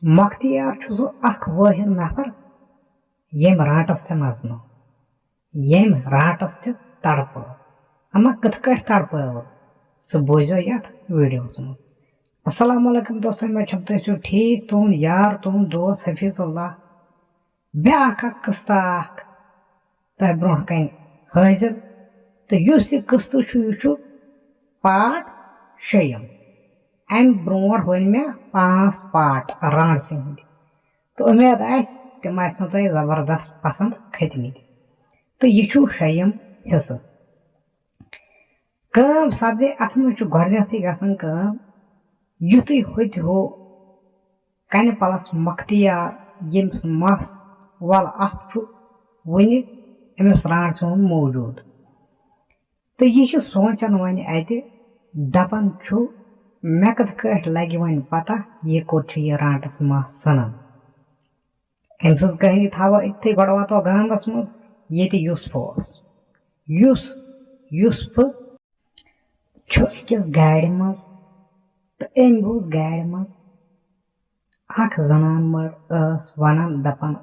मख्तियार सो वाहिद नफर यम राटस ते नजनो यम राटस ते तड़पो अमा कथ तड़पो सह बोजो यथ वीडियोस मज। अस्सलाम वालेकुम दोस्तों, मे तुम ठीक तुहद यार तुहद दोस्त हफीजुल्लाह ब्याख कस्ता तह ब्रोह कन हाजिर तो यह कस्त पार्ट 6 अम ब्रोह वन मे 5 पार्ट रान सिंह तो उम्मीद तम तुम जबरदस्त पसंद खतमत तो यह 6 हिस्स सब्जी अत मज गोथी गम युथु होत हो कन पलस मख्तियार यम्स मस वल वन अमिस रान सोन मौजूद तो यह सोचान वन अत दपान मे कथ लगे वन पता यह कोत यह राटस मस सनन अम सज कहानी थो इतने गो वातो गांवस मज ये यूसुफ अकिस गाड़ मज तो अम बोज गाड़ मज जनान मर्द वन दपान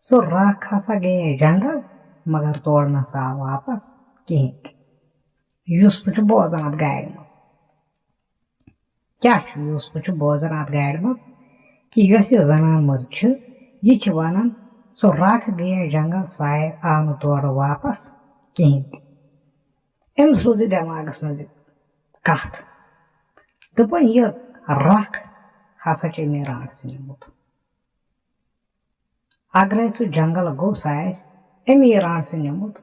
सो रख हसा गए जंगल मगर तोड़ नसा आव वापस कहें। यूसुफ बोजान अत गाड़ मज क्या यूसुफ बोजान अत गाड़ मज कि यह जनान मर्द यह वन सो रख गए जंगल शायद आव न तोड़ वापस कहें। अम्स रोज दिमागस मज कथ दपन यह रख हसा मे राट निमुत अगर सह जंगल गो सह अमी राट निमुत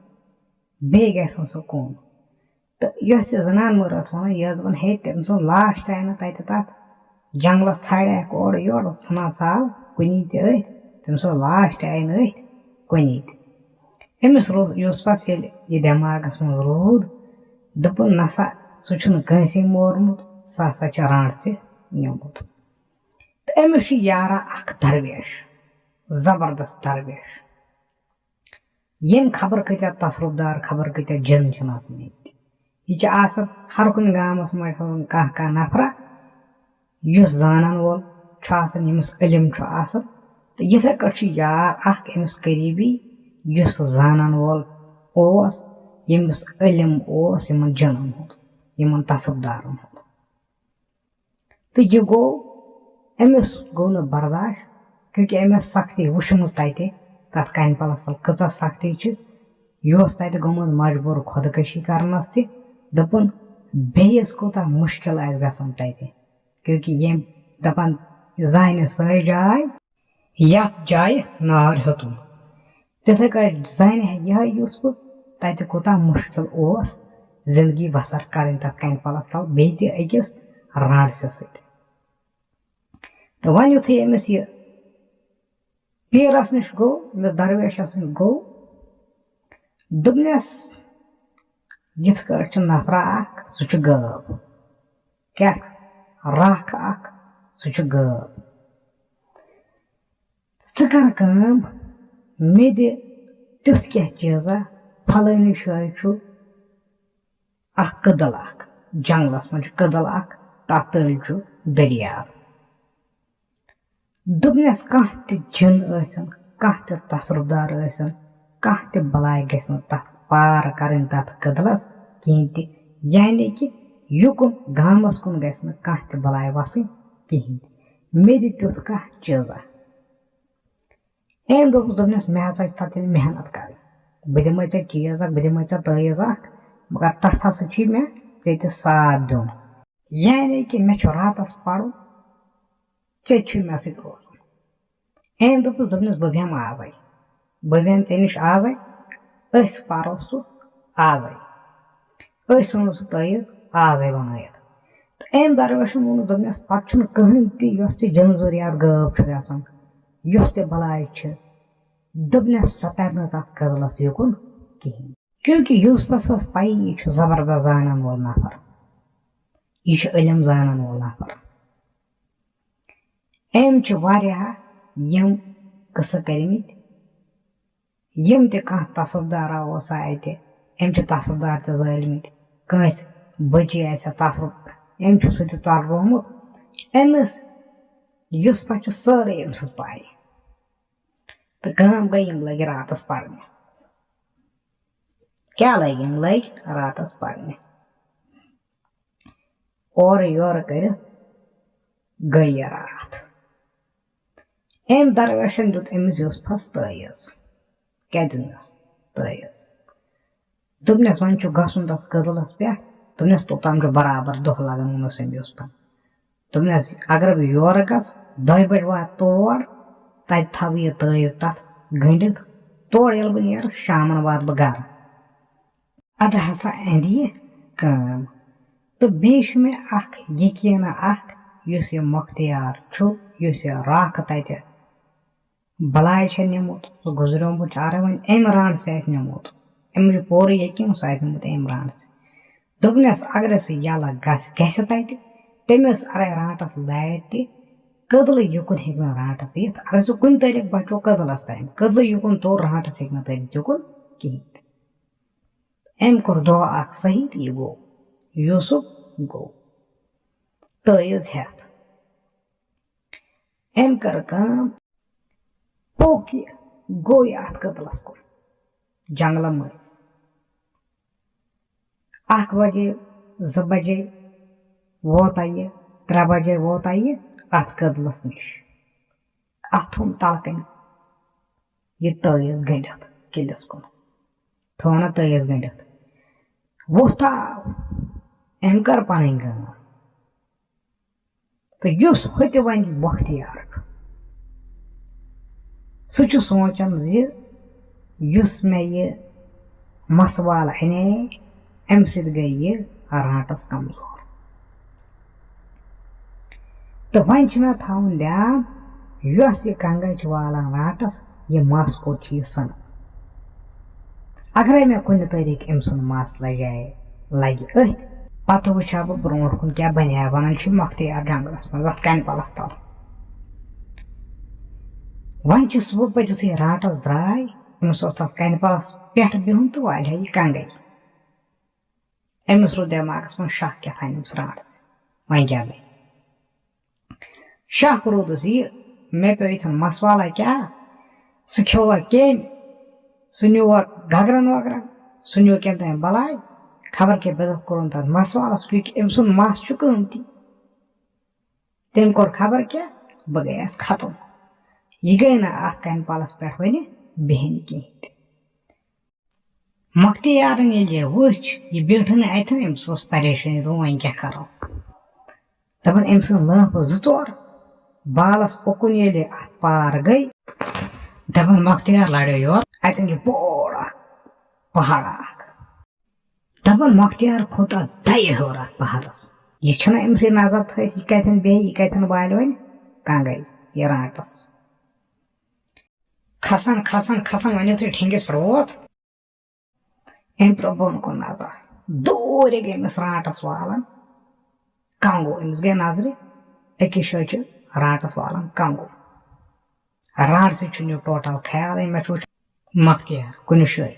बे गो सह कौन तो जनान मर वन यह वन हे तम सो लास्ट आय ना तत जंगल छाड़क ओर योर तना साव कुन तम सो लास्ट आय न कुन अमिस यूसुफस यह दिमागस मज रूद दपन नसा सह कंसे मोरमुत सह हसा राट निमुत तो अमिस यारा दरवेश जबरदस्त दरवेश यम खबर कत्या तसरुफदार खबर कत्या जन यह हर कुन गामस मज कह नफरा युस जानन वोल यमिस इल्म तो यथे कट यार अमिस करीबी युस जानन वोल यमिस इल्म यमन जनन हुंद यमन तसरुफदारन हुंद तो यह गो अमिस गो न बर्दाश्त क्योंकि अमिस सख्ती वुचम तत कन पलस तल कच सख्ती यह तत गोमुत मजबूर खुदकशी करनस दपन बेस कोता मुश्किल गसन तत क्योंकि यम दपान जान सह जाय यथ जाय नार हेतुन तिथे कट जान यह यूसुफ तत कोता मुश्किल जिंदगी बसर कर तथ कन पलस तल बे अकिस राटस सत तो वन युथी अमिस यह पीरस नश गो अमिस दरवेशस नश गो दुपनस यथ कट नफरा सह गब क्या रख सह गब कर कम मे दि तुथ क्या चीजा फलानी शाय कदल जंगलस मज कदल तथ तल दरियाव दुपनस कह जिन कह तसरुफदार कह बलाय गस तथ पार कर तथ कदलस कहें यानी कि युकुन गामस कुन गस कह बलाय वसन कहें मे दि तुथ कह चीजा अम दोपनस मे हसा तथ मेहनत कर बह दिम चीज बह दिम तईज मगर तथ हसा मे ऐ साथ दिन यानी कि मे रातस पड़न मे सत रोजन अम दोपनस बह बेम आजे बह बेम ऐ नश आजे परो सह आजे सुनो सह तईज आजे बनात तो अम दरवेशन वोन दोपनस पत कहें जन जूरियात गब गसान बलाय दोपनस सह तर तथ कदलस युकुन कहें क्योंकि यूसुफस पई यह जबरदस्त जानन वोल नफर यह इल्म जानन वोल नफर अम यम कस करमित यम कह तसरुफदार अत अम तसरुफदार जालमित कंस बची तसरुफ अम सह रोमुत अमिस युस पा सारे अम पाई तो काम गई लग रातस पढ़ने क्या लग रातस पढ़ने और योर कर गई रात अम दरवेशन दुत अमिस यूसुफस तयज क्या दिनस तयज दोपनस वन गसन तथ कदलस पे दोपनस तोतान बराबर दुख लगन वोनस अम यूसुफन दोपनस अगर बह योर गस 2 बजे वात तोड़ तत थव यह तयज तथ गंडित तोड़ ये बह नीर शामन वात बह गर अद हसा अंद यह काम तो बेश मे अख यकीना अख युस यह मुख्तियार छु युस यह राख तत बलाय छे निमुत सो गुजरोमुत अरे वन अम रान से निमुत अम पूर यकीन सो निमुत अम रान से दोपनस अगर सह यला गस तत तमिस अरे राटस लड़ त कदल युकुन हेक राटस यथ अगर सह कुन तरीक बचो कदलस ताम कदल युकुन तोर राटस हेक तरिक युकुन कहें अम कोर दो अख सही तो यह गो यूसुफ गो तयज हेथ अम कर काम पोक गो अत कदलस कुन जंगल मज 1 बजे 2 बजे वोत यह 3 बजे वोत यह अत कदलस निश अत थोन तलकन यह तयज गंडित किलिस कुन थोना तयज गंडित वोथ अम कर पन काम तो युस होत वन मुख्तियार सह सोचान जुस मे यह मसवाल अने अम सत गई यह राटस कमजोर तो वन मे थवन ध्यान युस यह कंग वालान राटस यह मस कोट यह सन अगर मे कुन तरीक अम सुन मस लगे अथ पत वुचा बह ब्रो कुन क्या बना वन मुख्तियार जंगलस मज अत कन पलस तल वन सुबह पे युथ राटस द्राय अमिस तथ कन पलस पे बिहुन तो वाल यह कंगे अमिस रो दिमागस मन शक क्या अमिस राटस वन क्या गई शक रोदस यह मे पे इथन मसवाला क्या सह खोवा कम सह नुवा घगरन वगरन सह नु कम तम बलाय खबर के बेदत कोन तथ मसवालस क्योंकि अम सुन मस कीमती तम कोर खबर क्या बह गयस खत्म यह गई ना अत कन पलस पे वन बहन कहें मुख्तियारन ये वुच यह बैठ अथन अम्स परेशानी दोप वन क्या करो दपान अम सं लंफ 2-4 बालस उकुन ये अत पार गई दपान मुख्तियार लड़ो योर अतन बोड़ पहाड़ दपान मुख्तियार खोत दय हर अत पहाड़स यह अम्स नजर थी कतन बह यह कतन वाल वन कंगे यह राटस खसन खसन खसन वन यु ठिंगिस पे वोत अम त्रो बोन कुन नजर दूर गई अमिस राटस वालन कंगो अमिस गई नजर अकिस शे राटस वालन कंगो राट सू टोटल ख्याल मे मुख्तियार कुन शे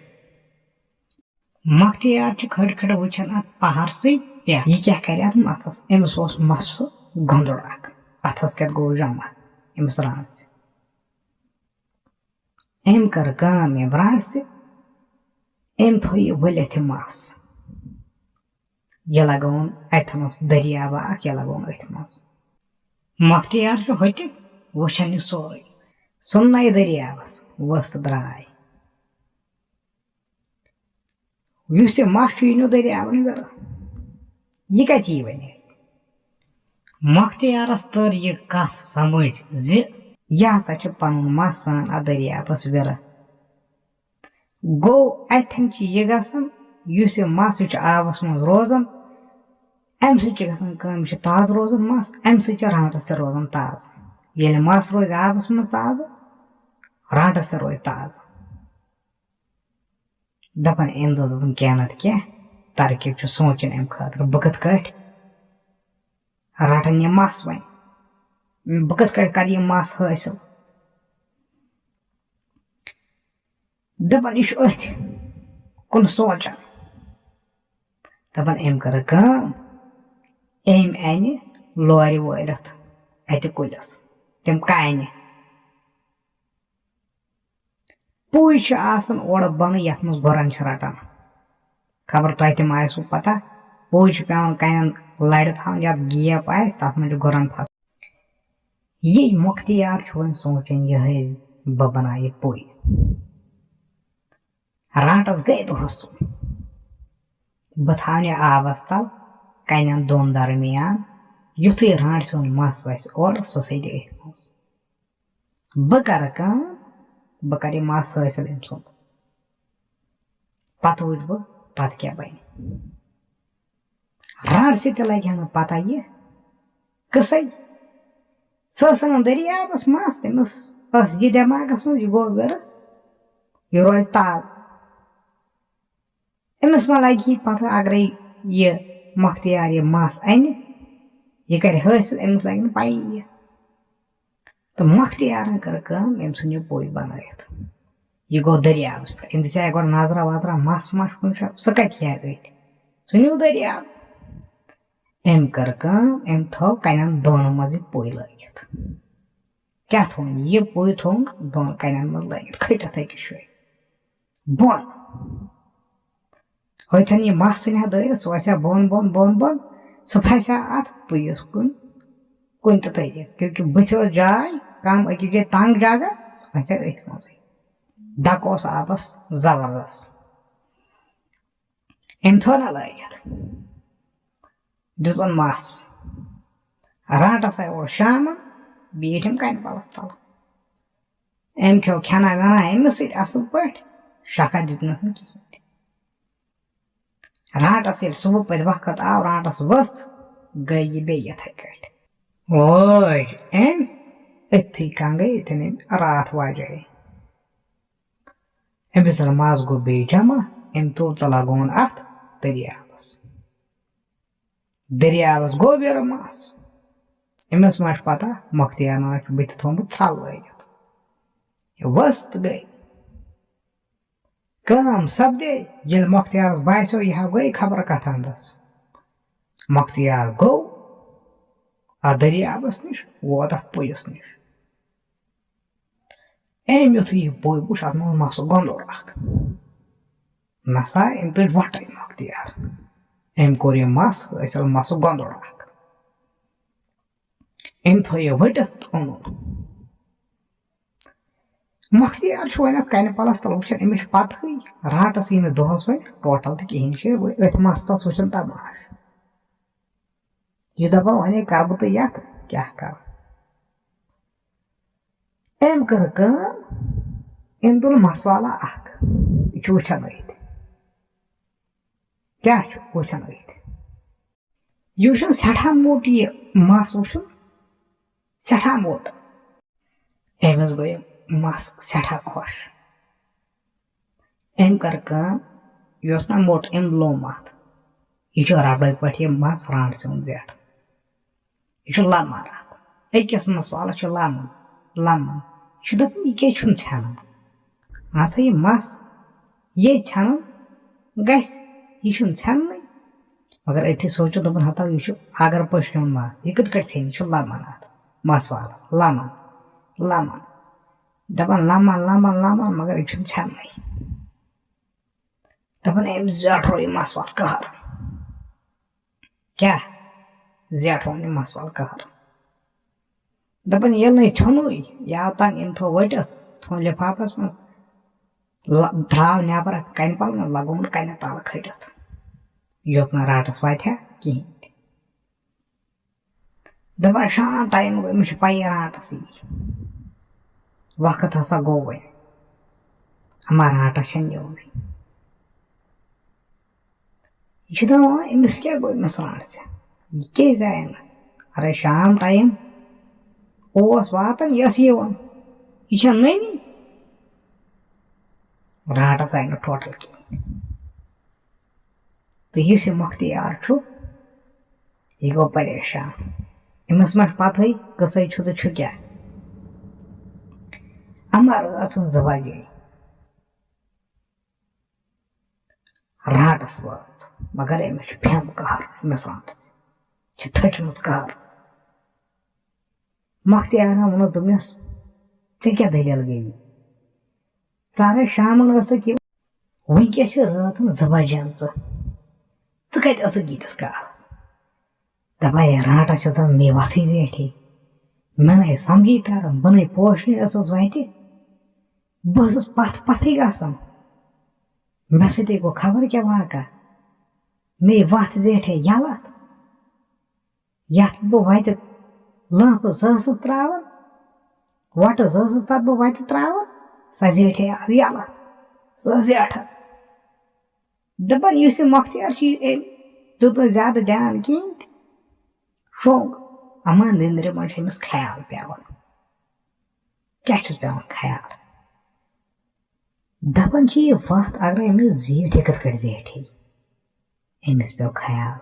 मुख्तियार खड़ खड़ वुचान अत पहाड़ से यह क्या कर मसस अमिस मस गोंदड़ अथस क्या गो जमा अमिस राट से अम कर काम अम राट से अम थो यह वलित मस यह लगन अथन दरियाब यह लगन अथ मज मुख्तियार होत वुचान यह सोरे सुन्न दरियाबस वस द्राय युस मस यू दरियावन गर यह कत यी वन मुख्तियारस तर यह कथ समझ यह हसा पन मस सान अ दरियाबस विर गो अथन यह गसन युस मस आबस मज रोजान अम सह ताज रोजान मस अम सह राटस रोजान ताज ये मस रोज आबस मज ताज राटस रोज ताज दपान अम दोपन क्या नत क्या तरकीब सोचन अम खतर बह कत कट रटन यह मस वन बह कत कट कर यह मस हासिल दपान यह अथ कुन सोचान दपान अम कर काम अम अन लोर वलित अत कुलिस तम कान पुज ओर बन यथ मज गुरन रटान खबर तुम तम आसो पता पुज पे कन लड़ थान या गैप तथ मज गुरन फस ये मुख्तियार वन सोचन ये बह बना यह पुज राटस गई दोहस बह थाव आबस तल कन दोन दरमियान युथु राट सोन मस वस और सह सद बह कर बह कर मस हासिल अम सुंद पत वुच बह पत क्या बन राट सत लगे ना पता यह कसे सह दरियाबस मस तमिस यह दिमागस मज यह गो गर यह रोज ताज अमिस मा लगे पता अगर यह मुख्तियार यह मस अन यह कर हासिल अमिस लगे ना पाई तो मुख्तियार कर अम सुन यह पुज बन यह गो दरियाबस पे अम दिया गो नजरा वजरा मस मस कुन सह कत गई सुन दरियाब अम कर अम थो कन दोन मज पुज लगित क्या थोन यह पुज थोन दोन कन मज लगित खटत अकिस जाए बन हथन यह मस सन दर सह वसा बोन बोन बोन बोन सह फसा अत पुजस कुन तरीके क्योंकि बुथ जाय कम अकिस जाए तंग जगह सह फसा अथ मज दक आबस जबरदस्त अम थो ना लगित दुतन मस राटस और शाम बीठम कन पलस तल अम खो खाना वाना अमिस असल पे शका दितनस कहें राटस ये सुबह पे वक्त आव राटस वस गई यह बे यथे कट ओज अम अथी कन गई इतने रात वाजे अमिस मस गो बे जमा अम तुल तो लगोन अत दरियाबस गो बेर मस अमिस मा पता मुख्तियार बत थोमुत छल लगित वस तो गई कम सपदे ये मुख्तियारस बासो यह गई खबर कथ अंदस मुख्तियार गो दरियाबस निश वोत अथ पुजस निश अम युथ यह पुज वुच अत मस गोंदोड़ नसा अम तुज वट मुख्तियार अम कोर यह मस हासिल मस गोंदोड़ अम थो यह वटित ओन मुख्तियार वन अत कन पलस तल वुचान अमिस पत राटस यह दोहस वन टोटल तो कहें अथ मस तस वुचान तमाश यह दपा वन कर बह तो ये क्या कर अम कर अम तुल मस वाला यह वुचान अथ क्या वुचान अथ यह वुचान सठा मोट यह मस वुचान सठा मोट अमिस गो मस सठा खुश अम कर यह ना मोट अम लोम अत यह रबड़ पे मस राट सोन जेठ यह लमन अत अकिस मस वालस लमन लमन यह दपान यह क्या छान अच्छा यह मस ये छान गस यह छान मगर अथी सोचो दोपन हता यह अगर पश्चिम मस यह कत छन यह लमन अत मस वालस लमन लमन दपान लमन लमन लमन मगर यह छान दपान अम जेठो यह मस वाल कहर क्या जेठो यह मस वाल कहर दपान ये ना छुन याव तंग अम थो वट थो लिफाफस में द्राव नबर कन पल में लगोन कन तल खटत योत ना राटस वात कहें दपान शाम टाइम गो अमिस पाई राटस वक्त हसा गो वन हमारा राटस योन यह दपान अमिस क्या गो अमिस राट से यह क्या जाए ना अरे शाम टाइम ओस वातन यस यह नई राटस आय टोटल कहें तो यह मुख्तियार यह गो परेशान अमिस मा पत कस तो क्या अमर जवाजे राटस वाच मगर अमिस फेम कहर अमिस राटस थचम कहर Muxtiyar वोनस दोपनस चे क्या दलील गई सारे शामन कि वनकस रात जबरजन च कत गीतस कालस दपा राटा मे वथ जेठी मे समझी तर बन पोशन वत बस पथ पथ ग मे सती गो खबर क्या वाक़ा मे वथ जेठे यलत ये बह वत लंप जस त्रावन वट जस तथ बह वत त्रावन सह जेठे आज यलत सह जेठ दपान मुख्तियार दुत ज्यादा ध्यान कहें शोंग अमान निंद्र मन ख्याल पेवान क्या पेवान ख्याल दपान यह वत अगर अमिस जेठ कत कर जेठे अमिस पे ख्याल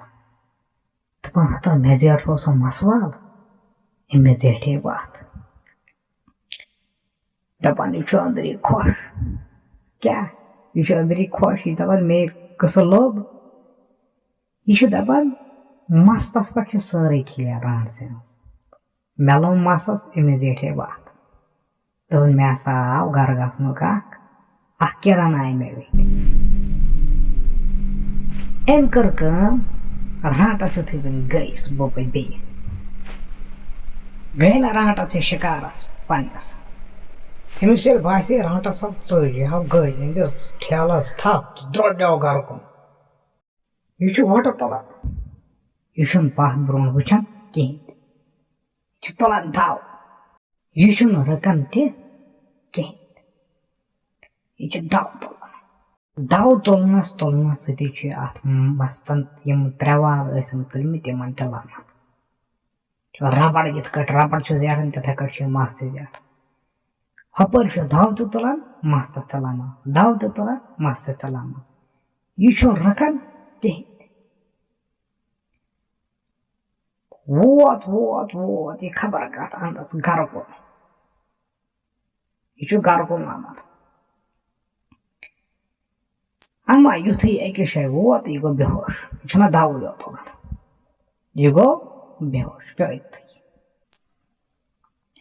दपान हता मे जेठ सो मसवाल अमिस जेठे वत दपान यह अंदरी खुश क्या यह अंदरी खुश यह दपान मे कस लोब यह दपान मस्तस पे सारे खिलिया रान से मे लोम मसस अमिस जेठे वत दोपन मे हसा आव गर गसनुक किरान आय मे अम कर राटस युथ गई सुबह पे बे गई ना राटस शिकारस पन्नस अमिस बासे राटस चो गई अमिस ठेलस थप द्रोड्यो गर कुन यह वोट तुलान यह पथ ब्रोह वुचान कहें तुलान दाव यह रकन तहें यह दाव तुलान दाव तुलनस तुलनस सती अत मस्तन त्रे वाल तुलम तिमन तलान रबड़ यथ कट रबड़ जेठन तथे कट मस जेठ हपर दाव तो तुलान मस्तस तलान दाव तो तुलान मस्तस तलान यह रकन कहें वोत वोत वोत यह खबर कत अंदस गर कुन यह गर कुन आमत अम्मा युथी अकिस जाए वोत यह गो बेहोश यह दाव यो तुलान यह गो बेहोश पे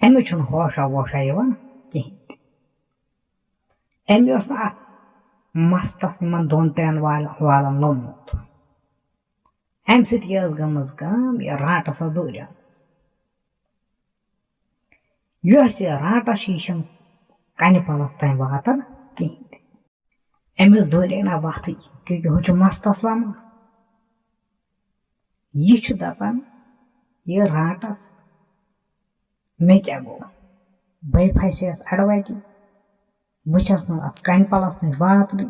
अमिस होशा वोशा कहें अमिस अत मस्तस इन दोन त्रेन वालन लोमुत अम सती गमज यह राटस दूर यह राटस यह कन पलस तम वातान कहें अमिस दूर ना वथ क्योंकि हूँ मस्तस लमान यह दपान यह राटस मे क्या गो बे फसेस अड़वती बस अत कन पलस नश वातन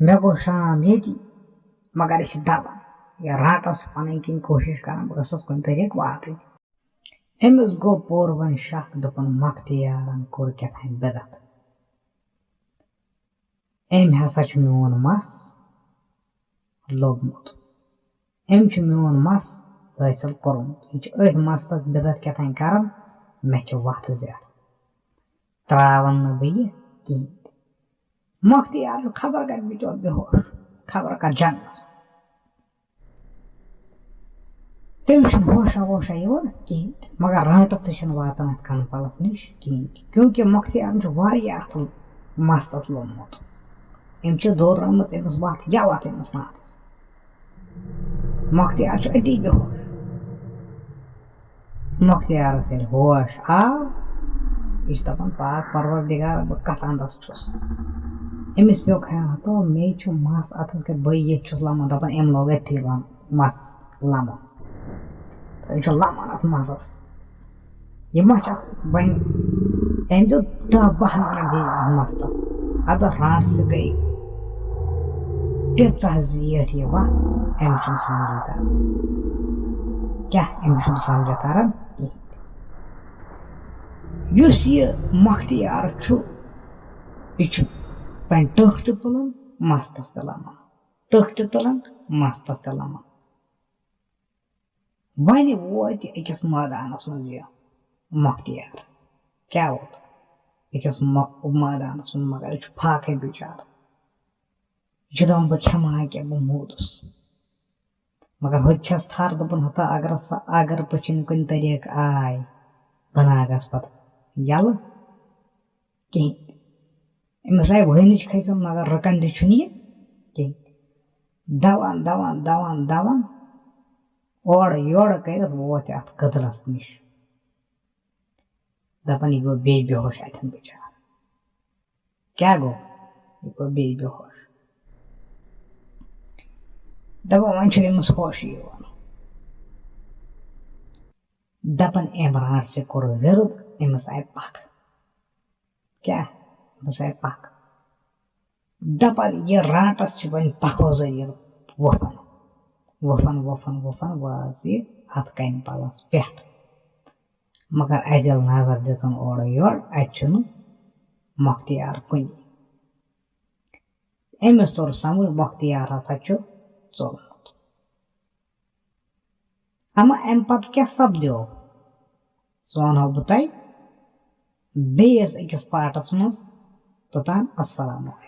मे गो शाम ये मगर यह दबान यह राटस पन किन कोशिश कर बह गस कुन तरीक वात अमिस गो पोर वन शक दोपन मुख्तियारन कोर क्या बेदत अम हसा मोन मस लोबमुत अम मोन मस हासिल कोर्मुत यह अथ मस्तस बेदत क्या कर मे वथ जेठ त्रावन बह कहें मुख्तियार खबर कर बिचोर बेहोश खबर कर जंगस तमिस होशा वोशा कहें मगर राटस वातान अत कन पलस नश कहें क्योंकि मुख्तियार अत मस्तस लोमुत अम दौर अमिस वत यलत अमिस नातस मुख्तियार अति बेहोश मुख्तियारस होश आव यह दपान पाक परवरदिगार बह कत अंदस अमिस पे ख्याल तो मे मस अत बह ये लमान दपान अम लोग अथी मस लमान तो लमान अत मसस यह मा वन अम दो 10-12 मिनट दी मस्तस अद राटस गई तीह जेठ यह वत अमिस समझी तर क्या अमिस समझ तरन कहें यह मुख्तियार यह पे टख तो तुलान मस्तस तलान टख तो तुलान मस्तस तलान वन वोत अकिस मैदानस मज यह मुख्तियार क्या वोत अकिस मैदानस मज मगर यह फाके बिचार यह दपान बह खेमा क्या बह मोदुस मगर होत थर दोपन हता अगर पचिन कुन तरीक आय बनागस पत यल कहीं अमिस आय वहनिच खसम मगर रकन तह कहीं दवान दवान दवान दवान ओड़ योड़ कर वोत अत कदरस नश दपान यह गो बे बेहोश अतन बेचार क्या गो यह गो बे बेहोश दपो वन अमिस होश यवान दपन इमरान से कोर विरुद्ध अमिस आय पख क्या अमिस आय पख दपन यह राटस वन पखो जरिए वफन वफन वफन वफन वाज यह अत कन पलस पे मगर अदिल नजर दिसन ओड़ योड़ अत मुख्तियार कुन अमिस तोर समझ मुख्तियार हसा चोलमुत अमा अम पत क्या सपद्यो सह वनो बह बेस अकिस पार्टस मज तोतान अस्सलामु अलैकुम।